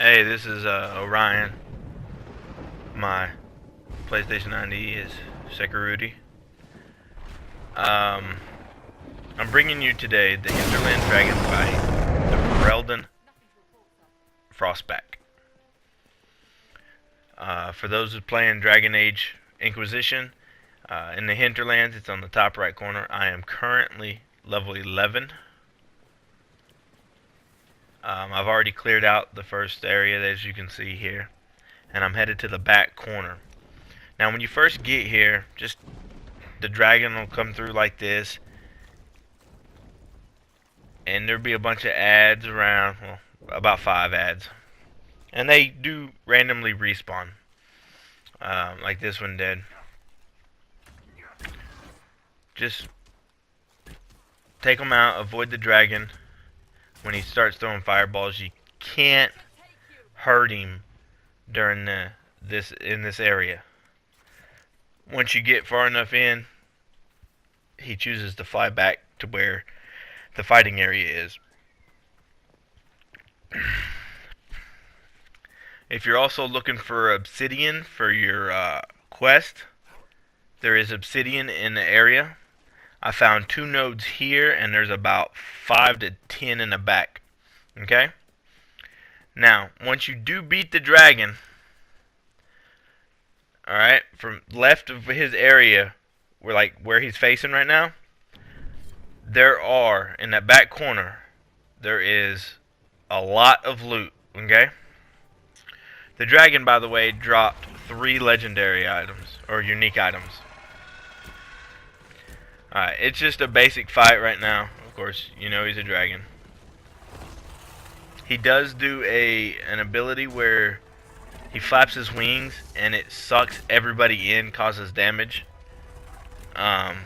Hey, this is Orion. My PlayStation 90 is Security. I'm bringing you today the Hinterland Dragon fight, the Ferelden Frostback. For those who playing Dragon Age Inquisition, in the Hinterlands, it's on the top right corner. I am currently level 11. I've already cleared out the first area, as you can see here, and I'm headed to the back corner. Now, when you first get here, just the dragon will come through like this, and there'll be a bunch of ads around, well, about 5 ads, and they do randomly respawn, like this one did. Just take them out, avoid the dragon. When he starts throwing fireballs, you can't hurt him during in this area. Once you get far enough in, he chooses to fly back to where the fighting area is. If you're also looking for obsidian for your quest, there is obsidian in the area. I found 2 nodes here, and there's about 5 to 10 in the back. Okay? Now, once you do beat the dragon, alright, from left of his area, where he's facing right now, there are, in that back corner, there is a lot of loot. Okay? The dragon, by the way, dropped 3 legendary items, or unique items. Alright, it's just a basic fight right now. Of course, you know he's a dragon. He does do an ability where he flaps his wings and it sucks everybody in, causes damage. And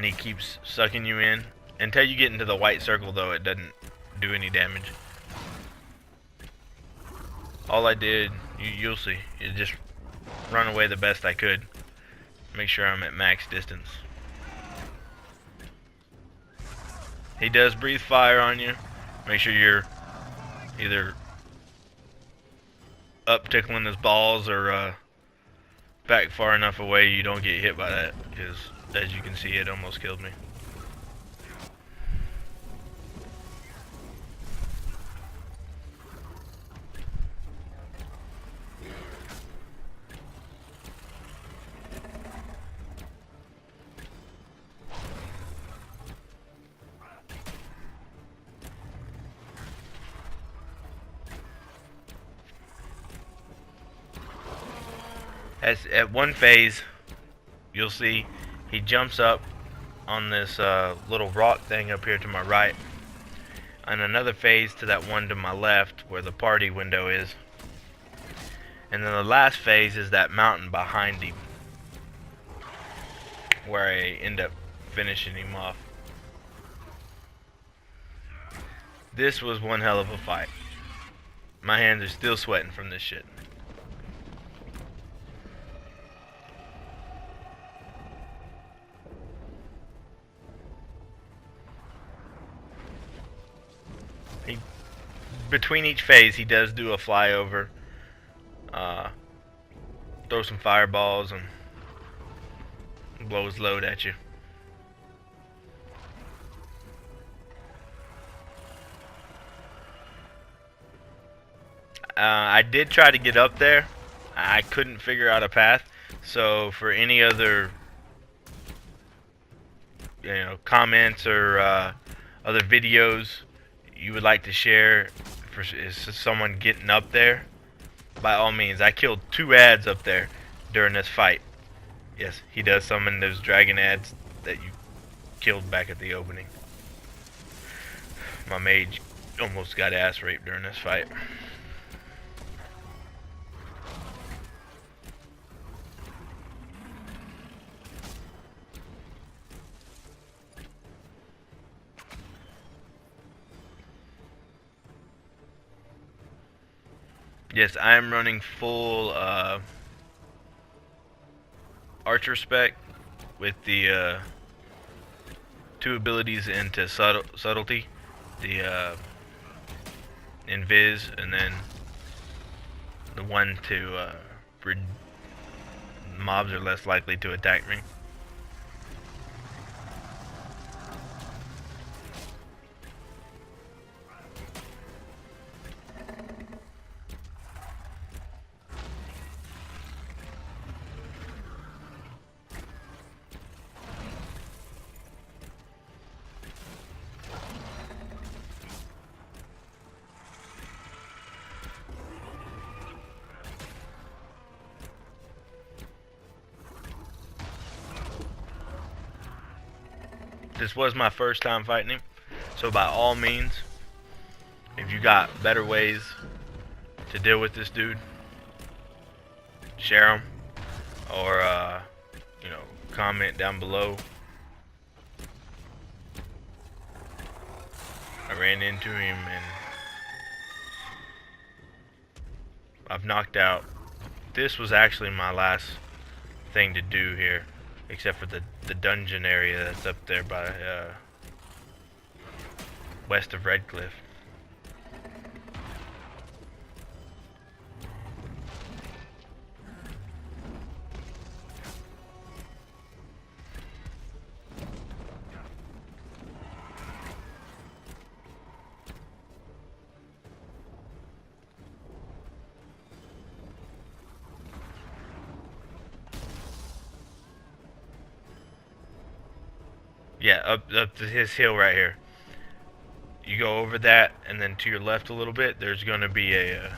he keeps sucking you in. Until you get into the white circle, though, it doesn't do any damage. All I did, you'll see, is just run away the best I could. Make sure I'm at max distance. He does breathe fire on you. Make sure you're either up tickling his balls or back far enough away you don't get hit by that, because as you can see, it almost killed me. At one phase, you'll see he jumps up on this little rock thing up here to my right, and another phase to that one to my left where the party window is, and then the last phase is that mountain behind him where I end up finishing him off. This was one hell of a fight. My hands are still sweating from this shit. Between each phase, he does do a flyover, throw some fireballs, and blow his load at you. I did try to get up there. I couldn't figure out a path. So for any other, comments or other videos you would like to share for someone getting up there, by all means. I killed 2 ads up there during this fight. Yes, he does summon those dragon ads that you killed back at the opening. My mage almost got ass raped during this fight. Yes, I am running full archer spec with the 2 abilities into subtlety. The invis, and then the one to mobs are less likely to attack me. This was my first time fighting him, so by all means, if you got better ways to deal with this dude, share them, or you know, comment down below. I ran into him and I've knocked out. This was actually my last thing to do here, except for the dungeon area that's up there by west of Redcliffe. Yeah, up to his hill right here. You go over that, and then to your left a little bit, there's going to be a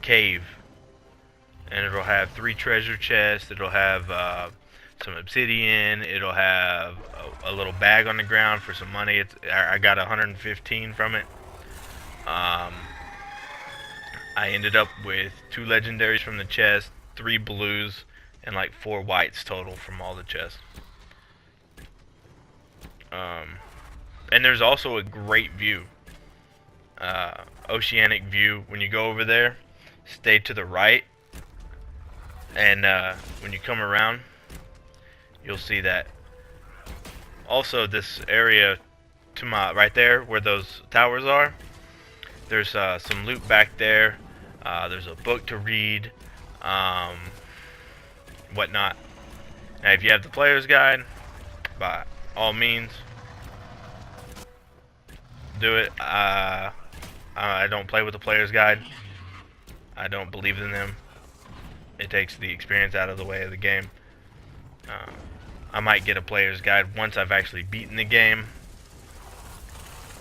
cave, and it'll have 3 treasure chests. It'll have some obsidian. It'll have a little bag on the ground for some money. I got 115 from it. I ended up with 2 legendaries from the chest, 3 blues, and like 4 whites total from all the chests. And there's also a great view, oceanic view. When you go over there, stay to the right, and when you come around, you'll see that. Also, this area to my right there, where those towers are, there's some loot back there. There's a book to read, whatnot. Now, if you have the player's guide, by all means, do it. I don't play with the player's guide. I don't believe in them. It takes the experience out of the way of the game. I might get a player's guide once I've actually beaten the game,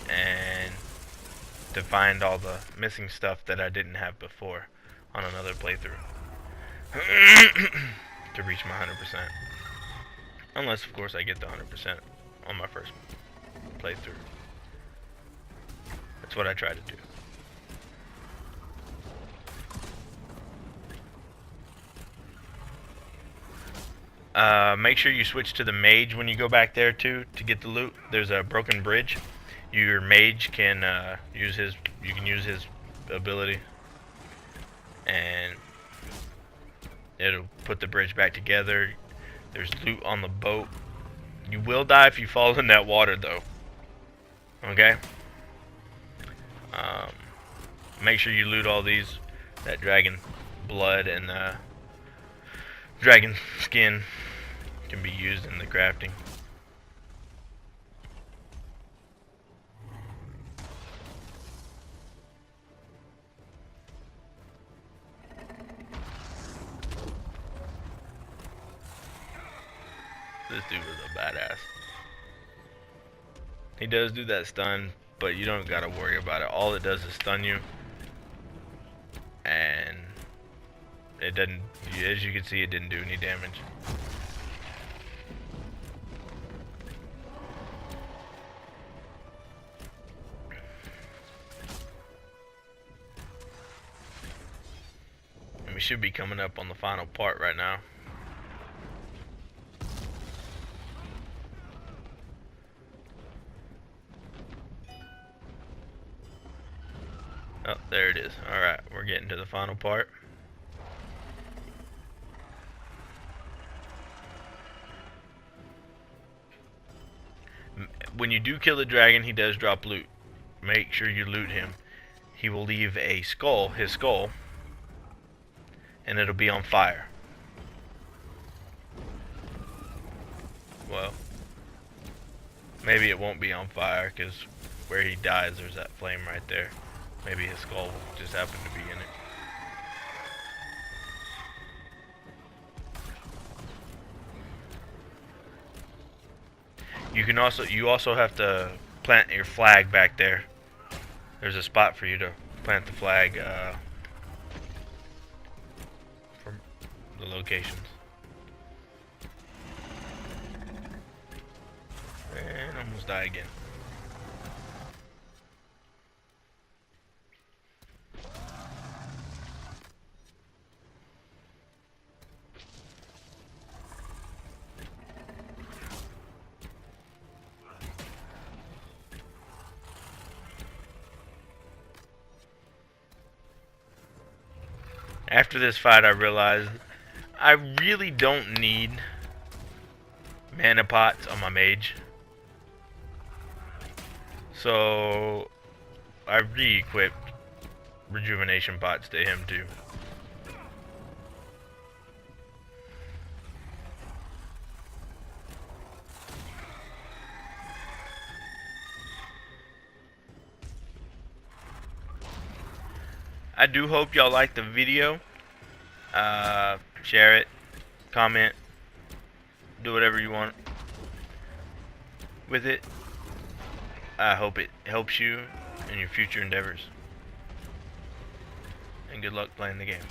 and to find all the missing stuff that I didn't have before on another playthrough to reach my 100%. Unless, of course, I get the 100% on my first playthrough. That's what I try to do. Make sure you switch to the mage when you go back there too to get the loot. There's a broken bridge. Your mage can use his. You can use his ability, and it'll put the bridge back together. There's loot on the boat. You will die if you fall in that water, though. Okay. Make sure you loot all these. That dragon blood and dragon skin can be used in the crafting. This dude was a badass. He does do that stun, but you don't gotta worry about it. All it does is stun you, and it doesn't, as you can see, it didn't do any damage. And we should be coming up on the final part right now. Oh, there it is. Alright, we're getting to the final part. When you do kill the dragon, he does drop loot. make sure you loot him. He will leave a skull, his skull, and it'll be on fire. Well, maybe it won't be on fire, because where he dies there's that flame right there. Maybe his skull just happened to be in it. You also have to plant your flag back there. There's a spot for you to plant the flag from the locations. And almost die again. After this fight, I realized I really don't need mana pots on my mage. So I re-equipped rejuvenation pots to him too. I do hope y'all liked the video. Share it, comment, do whatever you want with it. I hope it helps you in your future endeavors. And good luck playing the game.